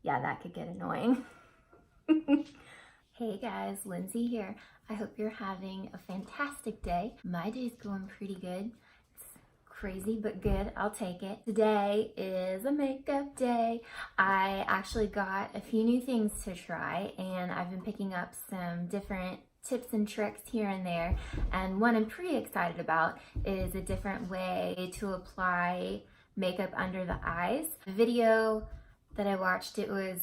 yeah, that could get annoying. Hey guys, Lynsey here. I hope you're having a fantastic day. My day's going pretty good. It's crazy but good. I'll take it. Today is a makeup day. I actually got a few new things to try, and I've been picking up some different tips and tricks here and there. And one I'm pretty excited about is a different way to apply makeup under the eyes. The video that I watched, it was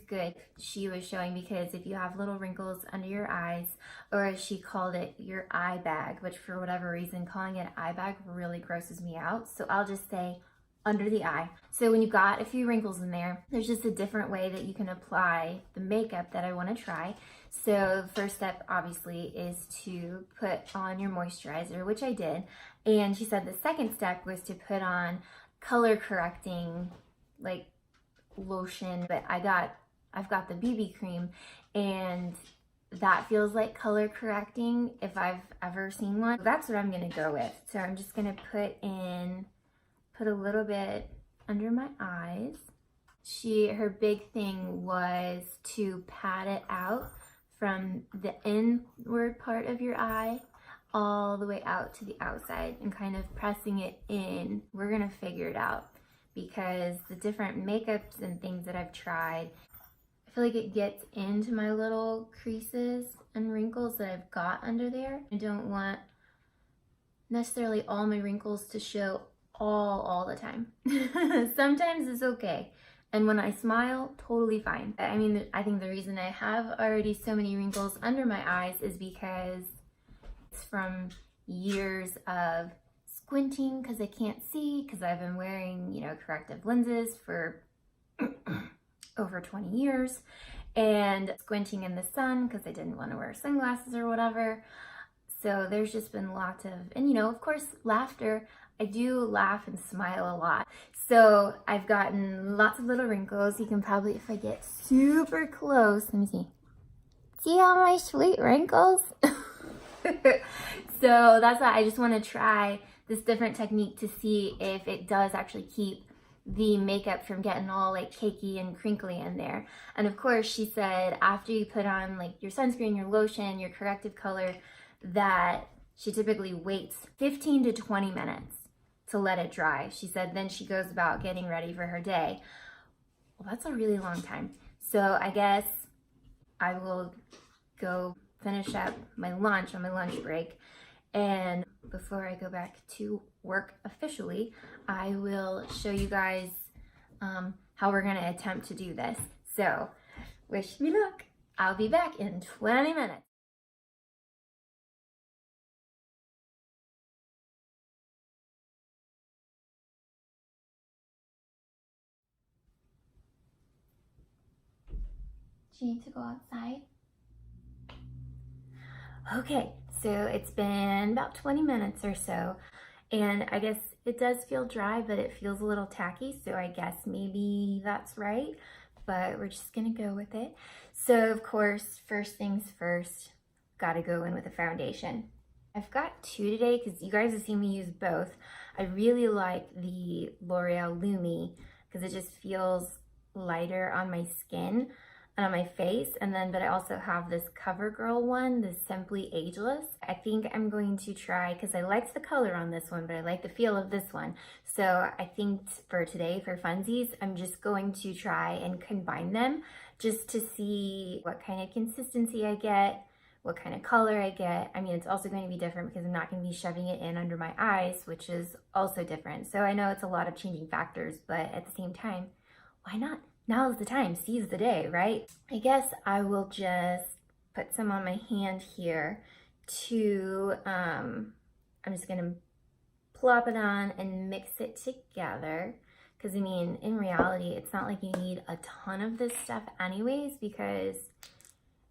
good. She was showing, because if you have little wrinkles under your eyes, or as she called it, your eye bag, which for whatever reason calling it eye bag really grosses me out, so I'll just say under the eye. So when you've got a few wrinkles in there, there's just a different way that you can apply the makeup that I want to try. So the first step obviously is to put on your moisturizer, which I did, and she said the second step was to put on color correcting like lotion, but I've got the BB cream, and that feels like color correcting if I've ever seen one. That's what I'm gonna go with. So I'm just gonna put a little bit under my eyes. Her big thing was to pat it out from the inward part of your eye all the way out to the outside and kind of pressing it in. We're gonna figure it out, because the different makeups and things that I've tried, I feel like it gets into my little creases and wrinkles that I've got under there. I don't want necessarily all my wrinkles to show all the time. Sometimes it's okay. And when I smile, totally fine. I mean, I think the reason I have already so many wrinkles under my eyes is because it's from years of squinting because I can't see, because I've been wearing, corrective lenses for over 20 years, and squinting in the sun because I didn't want to wear sunglasses or whatever. So there's just been lots of, and of course, laughter. I do laugh and smile a lot. So I've gotten lots of little wrinkles. You can probably, if I get super close, let me see. See all my sweet wrinkles? So that's why I just want to try this different technique to see if it does actually keep the makeup from getting all like cakey and crinkly in there. And of course, she said after you put on like your sunscreen, your lotion, your corrective color, that she typically waits 15 to 20 minutes to let it dry. She said then she goes about getting ready for her day. Well, that's a really long time. So I guess I will go finish up my lunch on my lunch break, and before I go back to work officially, I will show you guys how we're gonna attempt to do this. So wish me luck. I'll be back in 20 minutes. Do you need to go outside? Okay, so it's been about 20 minutes or so, and I guess it does feel dry, but it feels a little tacky, so I guess maybe that's right, but we're just gonna go with it. So of course, first things first, gotta go in with a foundation. I've got two today because you guys have seen me use both. I really like the L'Oreal Lumi because it just feels lighter on my skin and on my face, and then but I also have this CoverGirl one, the Simply Ageless. I think I'm going to try, because I liked the color on this one, but I like the feel of this one. So I think for today, for funsies, I'm just going to try and combine them just to see what kind of consistency I get, what kind of color I get. I mean, it's also going to be different because I'm not going to be shoving it in under my eyes, which is also different. So I know it's a lot of changing factors, but at the same time, why not? Now's the time, seize the day, right? I guess I will just put some on my hand here to, I'm just gonna plop it on and mix it together. Because I mean, in reality, it's not like you need a ton of this stuff anyways, because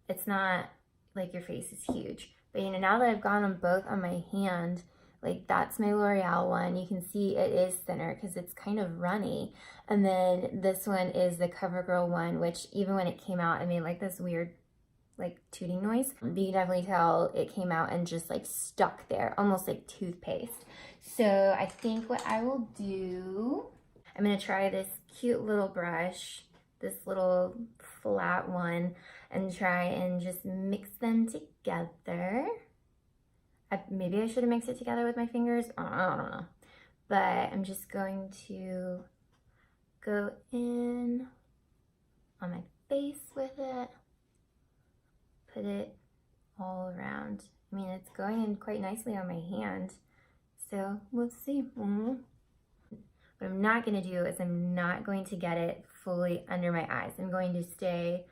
it's not like your face is huge. But now that I've got them both on my hand, like that's my L'Oreal one. You can see it is thinner because it's kind of runny. And then this one is the CoverGirl one, which even when it came out, it made like this weird like tooting noise. But you can definitely tell it came out and just like stuck there, almost like toothpaste. So I think what I will do, I'm gonna try this cute little brush this little flat one and try and just mix them together. Maybe I should have mixed it together with my fingers. I don't know. But I'm just going to go in on my face with it. Put it all around. I mean, it's going in quite nicely on my hand. So let's see. What I'm not going to do is I'm not going to get it fully under my eyes. I'm going to stay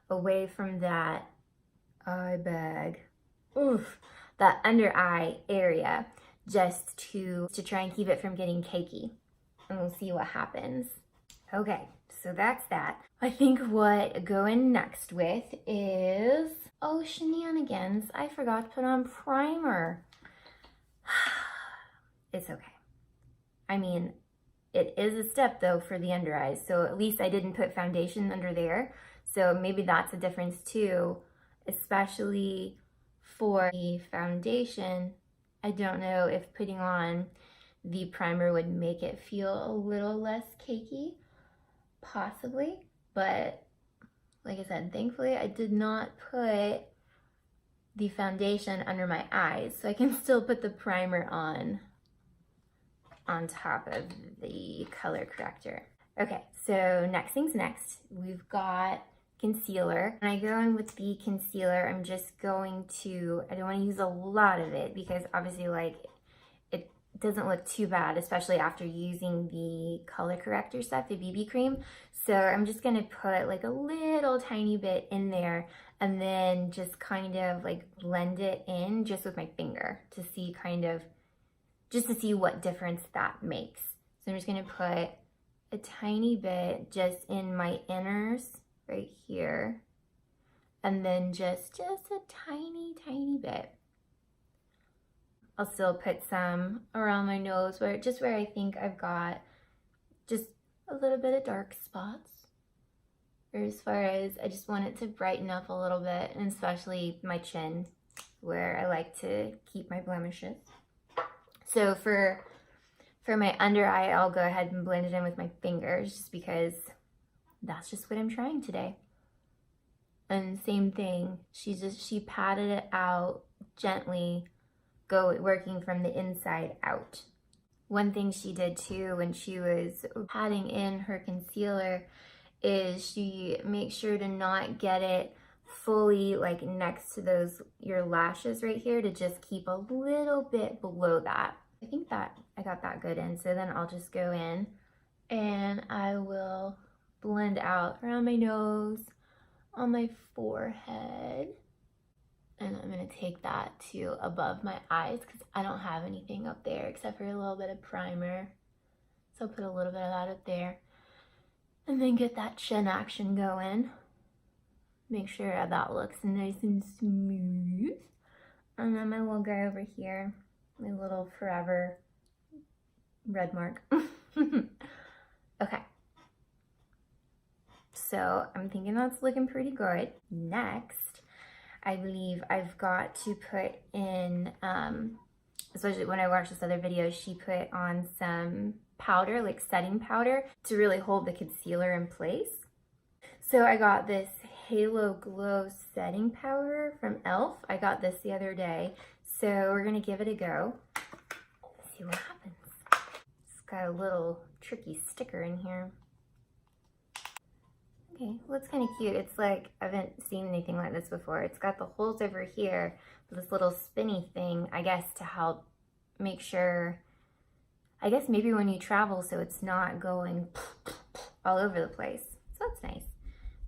away from that eye bag. Oof. That under eye area, just to try and keep it from getting cakey. And we'll see what happens. Okay, so that's that. I think what going next with is, oh, shenanigans. I forgot to put on primer. It's okay. I mean, it is a step though for the under eyes. So at least I didn't put foundation under there. So maybe that's a difference too, especially for the foundation. I don't know if putting on the primer would make it feel a little less cakey, possibly, but like I said, thankfully I did not put the foundation under my eyes, so I can still put the primer on top of the color corrector. Okay, so next thing's next. We've got concealer. When I go in with the concealer, I'm just going to, I don't want to use a lot of it because obviously like it doesn't look too bad, especially after using the color corrector stuff, the BB cream. So I'm just going to put like a little tiny bit in there and then just kind of like blend it in just with my finger to see kind of, just to see what difference that makes. So I'm just going to put a tiny bit just in my inners right here, and then just a tiny bit. I'll still put some around my nose where I think I've got just a little bit of dark spots, or as far as I just want it to brighten up a little bit, and especially my chin where I like to keep my blemishes. So for my under eye, I'll go ahead and blend it in with my fingers just because that's just what I'm trying today. And same thing, she patted it out gently, working from the inside out. One thing she did too when she was patting in her concealer is she makes sure to not get it fully like next to your lashes right here, to just keep a little bit below that. I think that I got that good in. So then I'll just go in and I will blend out around my nose, on my forehead, and I'm gonna take that to above my eyes because I don't have anything up there except for a little bit of primer. So I'll put a little bit of that up there and then get that chin action going. Make sure that looks nice and smooth. And then my little guy over here, my little forever red mark. Okay. So I'm thinking that's looking pretty good. Next, I believe I've got to put in, especially when I watched this other video, she put on some powder, like setting powder, to really hold the concealer in place. So I got this Halo Glow setting powder from e.l.f. I got this the other day. So we're gonna give it a go. Let's see what happens. It's got a little tricky sticker in here. Okay, well, it's kind of cute. It's like, I haven't seen anything like this before. It's got the holes over here, this little spinny thing, I guess, to help make sure, I guess maybe when you travel so it's not going all over the place. So that's nice.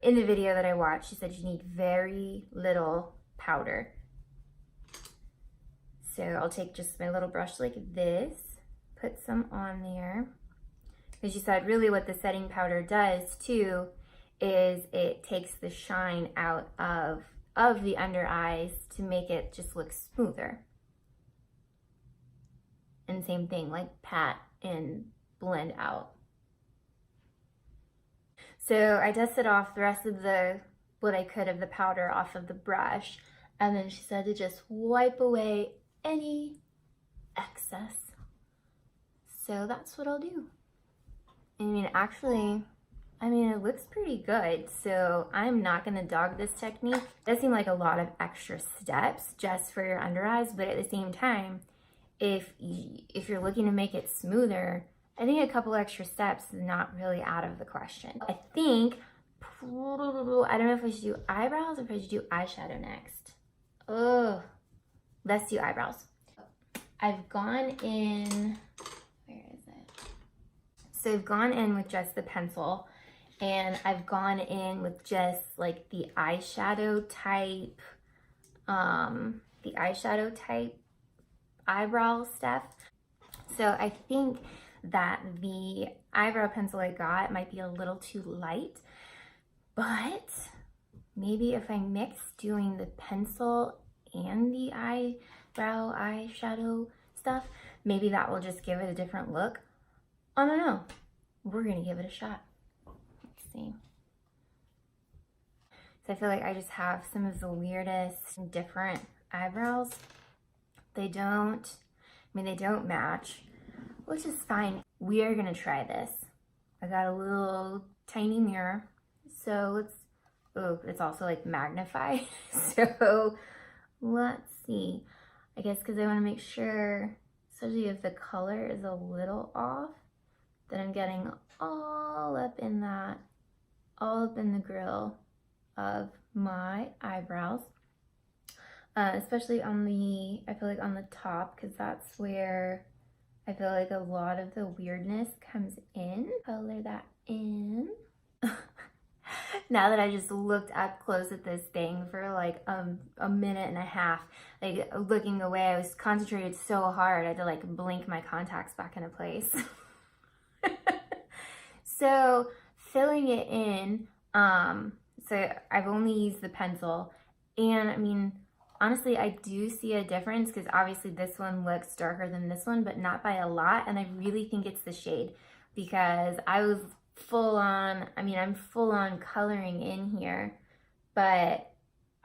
In the video that I watched, she said you need very little powder. So I'll take just my little brush like this, put some on there. Because she said really what the setting powder does too is it takes the shine out of the under eyes to make it just look smoother. And same thing, like pat and blend out. So I dusted off the rest of what I could of the powder off of the brush, and then she said to just wipe away any excess. So that's what I'll do. I mean, actually, I mean, it looks pretty good, so I'm not gonna dog this technique. It does seem like a lot of extra steps just for your under eyes, but at the same time, if you're looking to make it smoother, I think a couple extra steps is not really out of the question. I think, I don't know if I should do eyebrows or if I should do eyeshadow next. Oh, let's do eyebrows. I've gone in, where is it? So I've gone in with just the pencil, and I've gone in with just like the eyeshadow type eyebrow stuff. So I think that the eyebrow pencil I got might be a little too light, but maybe if I mix doing the pencil and the eyeshadow stuff, maybe that will just give it a different look. I don't know. We're gonna give it a shot. Let's see. So I feel like I just have some of the weirdest different eyebrows. They don't match, which is fine. We are gonna try this. I got a little tiny mirror, so it's also like magnified. So let's see. I guess because I want to make sure, especially if the color is a little off, that I'm getting all up in the grill of my eyebrows. Especially I feel like on the top, because that's where I feel like a lot of the weirdness comes in. Color that in. Now that I just looked up close at this thing for like a minute and a half, like looking away, I was concentrated so hard I had to like blink my contacts back into place. So filling it in, so I've only used the pencil, and I mean, honestly, I do see a difference because obviously this one looks darker than this one, but not by a lot. And I really think it's the shade, because I was I'm full on coloring in here, but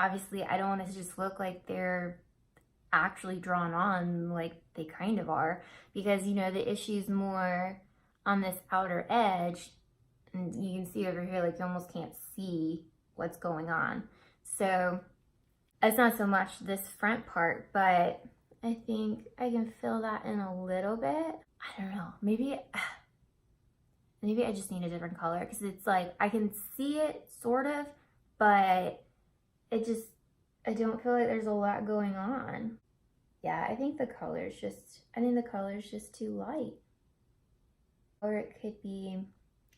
obviously I don't want it to just look like they're actually drawn on like they kind of are, because you know, the issue's more on this outer edge, and you can see over here, like you almost can't see what's going on. So it's not so much this front part, but I think I can fill that in a little bit. I don't know, maybe I just need a different color, because it's like I can see it sort of, but I don't feel like there's a lot going on. Yeah, I think the color's just too light. Or it could be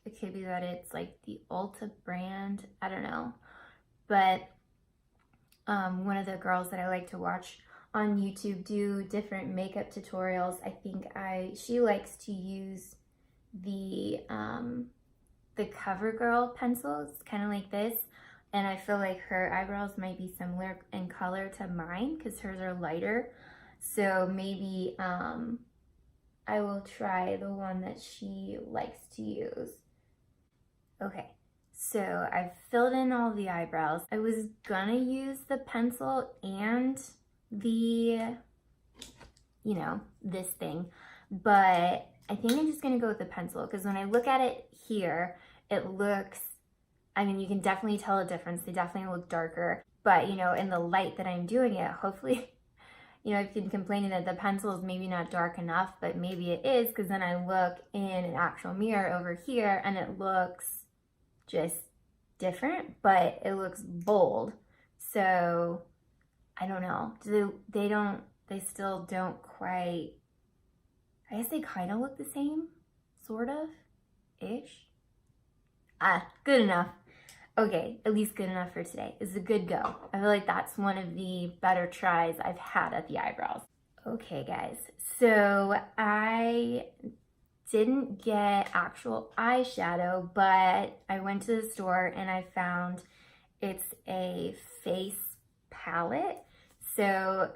that it's like the Ulta brand, I don't know. But one of the girls that I like to watch on YouTube do different makeup tutorials, I think she likes to use the CoverGirl pencils, kind of like this, and I feel like her eyebrows might be similar in color to mine because hers are lighter. So maybe I will try the one that she likes to use. Okay, so I've filled in all the eyebrows. I was gonna use the pencil and the, this thing, but I think I'm just gonna go with the pencil, because when I look at it here, it looks, I mean, you can definitely tell a difference. They definitely look darker, but in the light that I'm doing it, hopefully, I've been complaining that the pencil is maybe not dark enough, but maybe it is, because then I look in an actual mirror over here and it looks just different, but it looks bold. So I don't know. They still don't quite, I guess they kind of look the same, sort of, ish. Good enough. Okay, at least good enough for today. It's a good go. I feel like that's one of the better tries I've had at the eyebrows. Okay, guys, so I didn't get actual eyeshadow, but I went to the store and I found it's a face palette. So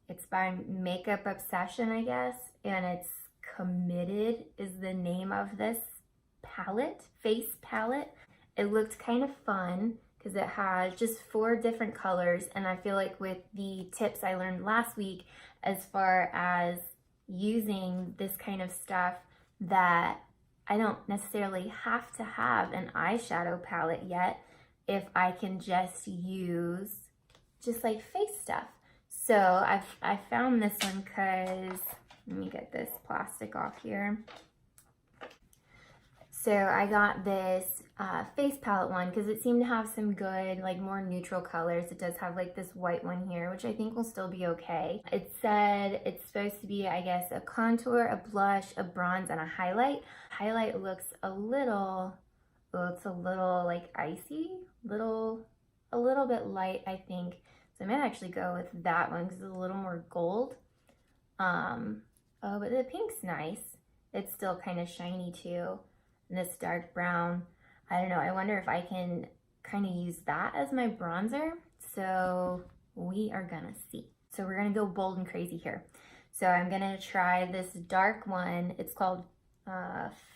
it's by Makeup Obsession, I guess, and it's Committed is the name of this palette, face palette. It looked kind of fun because it has just 4 different colors, and I feel like with the tips I learned last week as far as using this kind of stuff, that I don't necessarily have to have an eyeshadow palette yet if I can just use just like face stuff. So I found this one because, let me get this plastic off here. So I got this face palette one because it seemed to have some good, like more neutral colors. It does have like this white one here, which I think will still be okay. It said it's supposed to be, I guess, a contour, a blush, a bronze, and a highlight. Highlight looks a little, oh, it's a little like icy, a little bit light, I think. So I might actually go with that one because it's a little more gold. Oh, but the pink's nice. It's still kind of shiny too. And this dark brown, I don't know, I wonder if I can kind of use that as my bronzer. So we are gonna see. So we're gonna go bold and crazy here. So I'm gonna try this dark one. It's called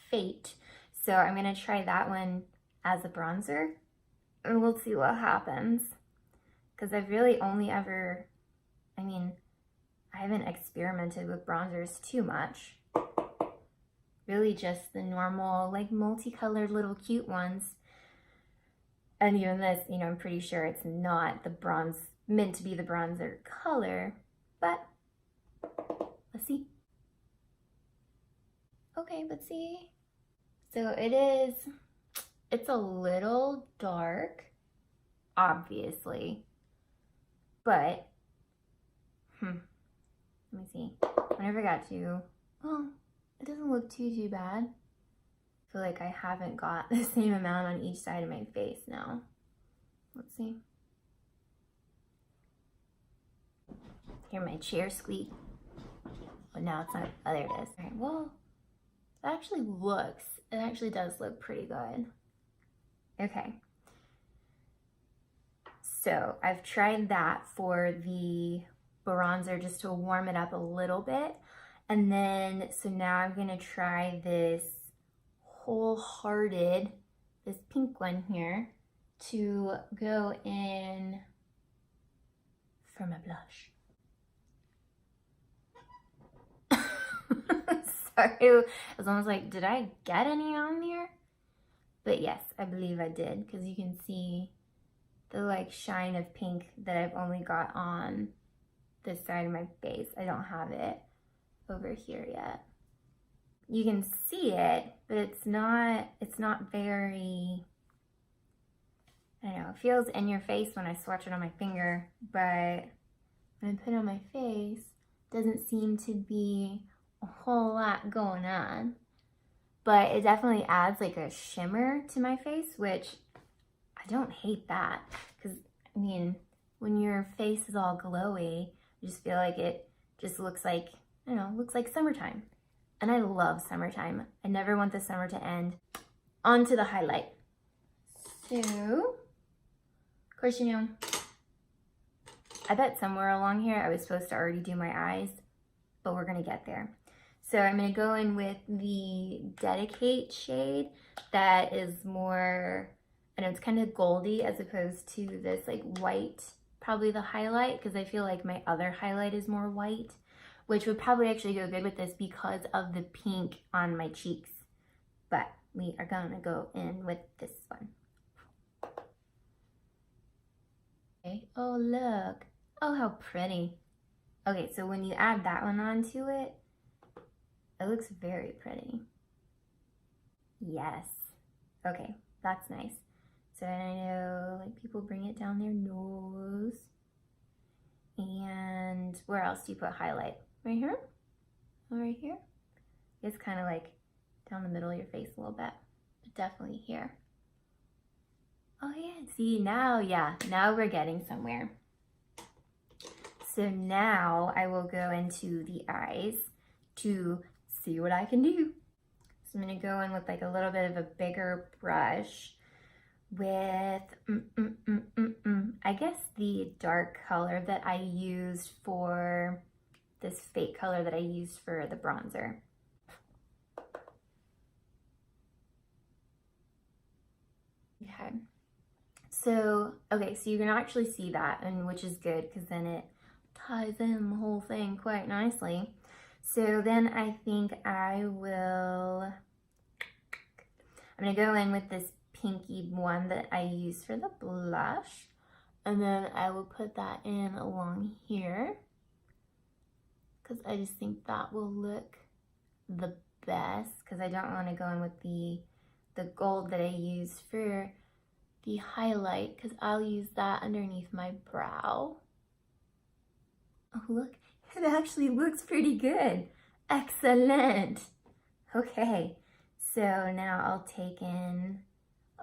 Fate. So I'm gonna try that one as a bronzer and we'll see what happens. Because I've really only ever, I mean, I haven't experimented with bronzers too much. Really just the normal, like multicolored little cute ones. And even this, you know, I'm pretty sure it's not the bronze, meant to be the bronzer color, but let's see. Okay, let's see. So it's a little dark, obviously, but, let me see. I never got to, oh, it doesn't look too bad. I feel like I haven't got the same amount on each side of my face now. Let's see. Hear my chair squeak. Oh, now it's not, oh, there it is. All right, well, it actually does look pretty good. Okay. So I've tried that for the bronzer just to warm it up a little bit. And then, so now I'm gonna try this Wholehearted, this pink one here, to go in for my blush. Sorry, it was almost like, did I get any on there? But yes, I believe I did, because you can see the like shine of pink that I've only got on this side of my face. I don't have it over here yet. You can see it, but it's not very, I don't know, it feels in your face when I swatch it on my finger, but when I put it on my face, doesn't seem to be a whole lot going on. But it definitely adds like a shimmer to my face, which I don't hate that, because I mean, when your face is all glowy, I just feel like it just looks like, I don't know, looks like summertime. And I love summertime. I never want the summer to end. On to the highlight. So, of course, you know, I bet somewhere along here I was supposed to already do my eyes, but we're gonna get there. So I'm gonna go in with the Dedicate shade that is more, I know it's kind of goldy as opposed to this like white, probably the highlight, because I feel like my other highlight is more white, which would probably actually go good with this because of the pink on my cheeks. But we are gonna go in with this one. Okay, oh look, oh how pretty. Okay, so when you add that one onto it, it looks very pretty. Yes, okay, that's nice. So I know like people bring it down their nose. And where else do you put highlight? Right here? Oh, right here? It's kind of like down the middle of your face a little bit, but definitely here. Oh yeah, see now, yeah, now we're getting somewhere. So now I will go into the eyes to see what I can do. So I'm gonna go in with like a little bit of a bigger brush with, I guess the dark color that I used for this fake color that I used for the bronzer. Okay. So, okay, so you can actually see that, and which is good because then it ties in the whole thing quite nicely. So then I think I will I'm gonna go in with this pinky one that I use for the blush. And then I will put that in along here because I just think that will look the best, because I don't want to go in with the gold that I used for the highlight, because I'll use that underneath my brow. Oh, look, it actually looks pretty good. Excellent. Okay, so now I'll take in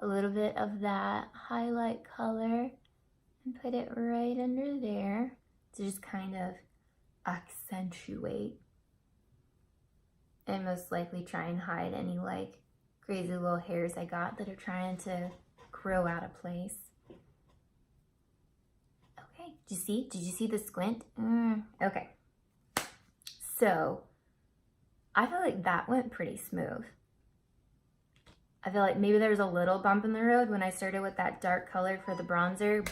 a little bit of that highlight color and put it right under there to just kind of accentuate and most likely try and hide any like crazy little hairs I got that are trying to grow out of place. Okay, did you see the squint? Okay, so I feel like that went pretty smooth. I feel like maybe there was a little bump in the road when I started with that dark color for the bronzer.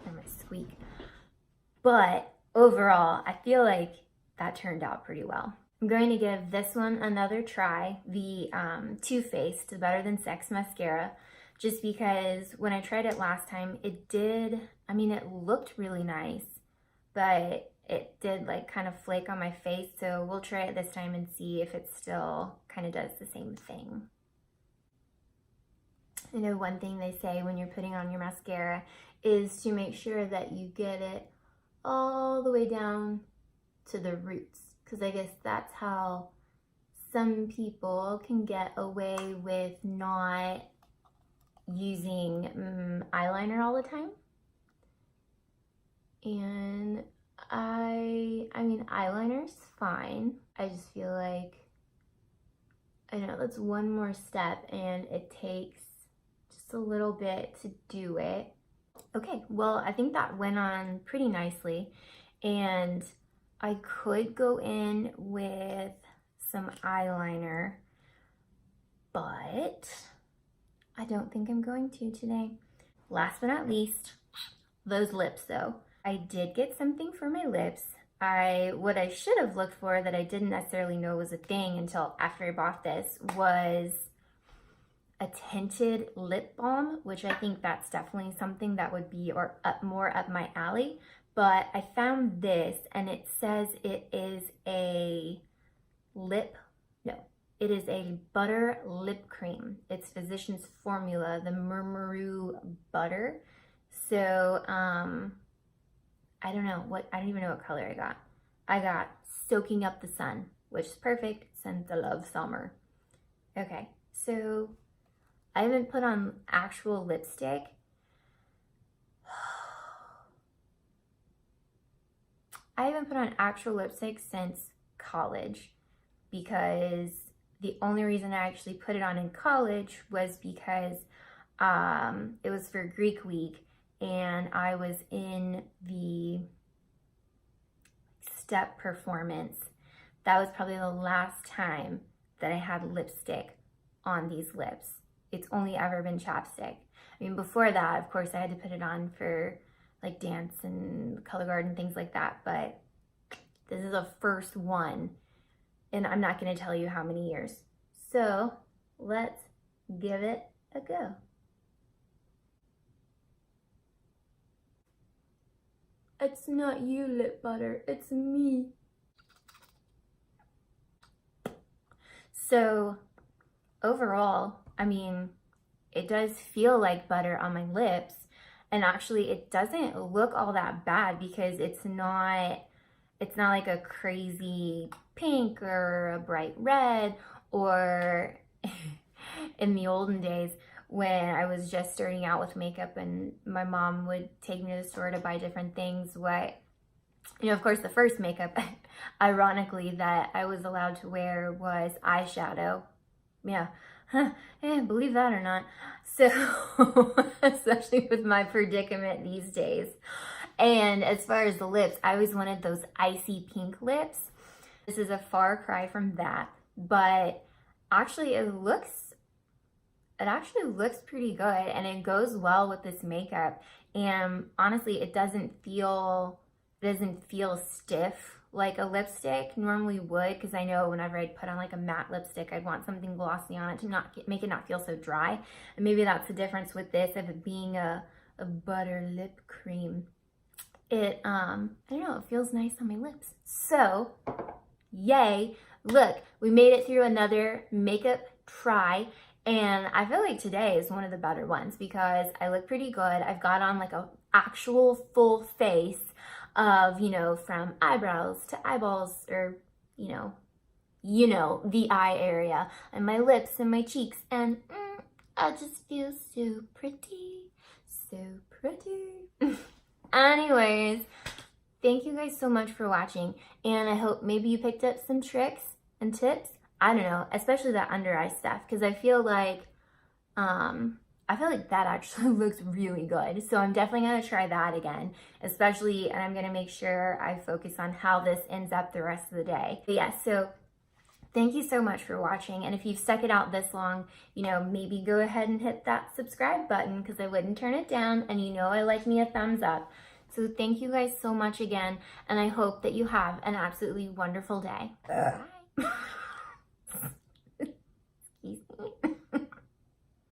I'm gonna squeak. But overall, I feel like that turned out pretty well. I'm going to give this one another try, the Too Faced Better Than Sex mascara, just because when I tried it last time, it looked really nice, but it did like kind of flake on my face, so we'll try it this time and see if it still kind of does the same thing. You know, one thing they say when you're putting on your mascara is to make sure that you get it all the way down to the roots, because I guess that's how some people can get away with not using eyeliner all the time. And I mean, eyeliner's fine. I just feel like, I know that's one more step and it takes just a little bit to do it. Okay, well, I think that went on pretty nicely, and I could go in with some eyeliner, but I don't think I'm going to today. Last but not least, those lips though. I did get something for my lips. What I should have looked for that I didn't necessarily know was a thing until after I bought this was a tinted lip balm, which I think that's definitely something that would be more up my alley. But I found this and it says it is a butter lip cream. It's Physicians Formula, the Murmuru butter. So I don't even know what color I got. I got Soaking Up the Sun, which is perfect since I love summer. Okay, so I haven't put on actual lipstick. I haven't put on actual lipstick since college, because the only reason I actually put it on in college was because it was for Greek week and I was in the step performance. That was probably the last time that I had lipstick on these lips. It's only ever been chapstick. I mean, before that, of course, I had to put it on for like dance and color guard and things like that, but this is the first one, and I'm not gonna tell you how many years. So let's give it a go. It's not you, lip butter, it's me. So overall, I mean, it does feel like butter on my lips, and actually it doesn't look all that bad because it's not like a crazy pink or a bright red, or in the olden days when I was just starting out with makeup and my mom would take me to the store to buy different things. Of course, the first makeup, ironically, that I was allowed to wear was eyeshadow. Yeah, believe that or not. So, especially with my predicament these days. And as far as the lips, I always wanted those icy pink lips. This is a far cry from that, but actually it actually looks pretty good, and it goes well with this makeup. And honestly, it doesn't feel stiff like a lipstick normally would, because I know whenever I'd put on like a matte lipstick, I'd want something glossy on it to make it not feel so dry. And maybe that's the difference with this, of it being a butter lip cream. It, I don't know, it feels nice on my lips. So, yay. Look, we made it through another makeup try. And I feel like today is one of the better ones because I look pretty good. I've got on like a actual full face of, you know, from eyebrows to eyeballs, or, you know, the eye area, and my lips and my cheeks. And I just feel so pretty, so pretty. Anyways, thank you guys so much for watching. And I hope maybe you picked up some tricks and tips. I don't know, especially that under eye stuff, because I feel like that actually looks really good. So I'm definitely gonna try that again, especially, and I'm gonna make sure I focus on how this ends up the rest of the day. But yeah, so thank you so much for watching. And if you've stuck it out this long, you know, maybe go ahead and hit that subscribe button, because I wouldn't turn it down. And you know I like me a thumbs up. So thank you guys so much again. And I hope that you have an absolutely wonderful day. Bye.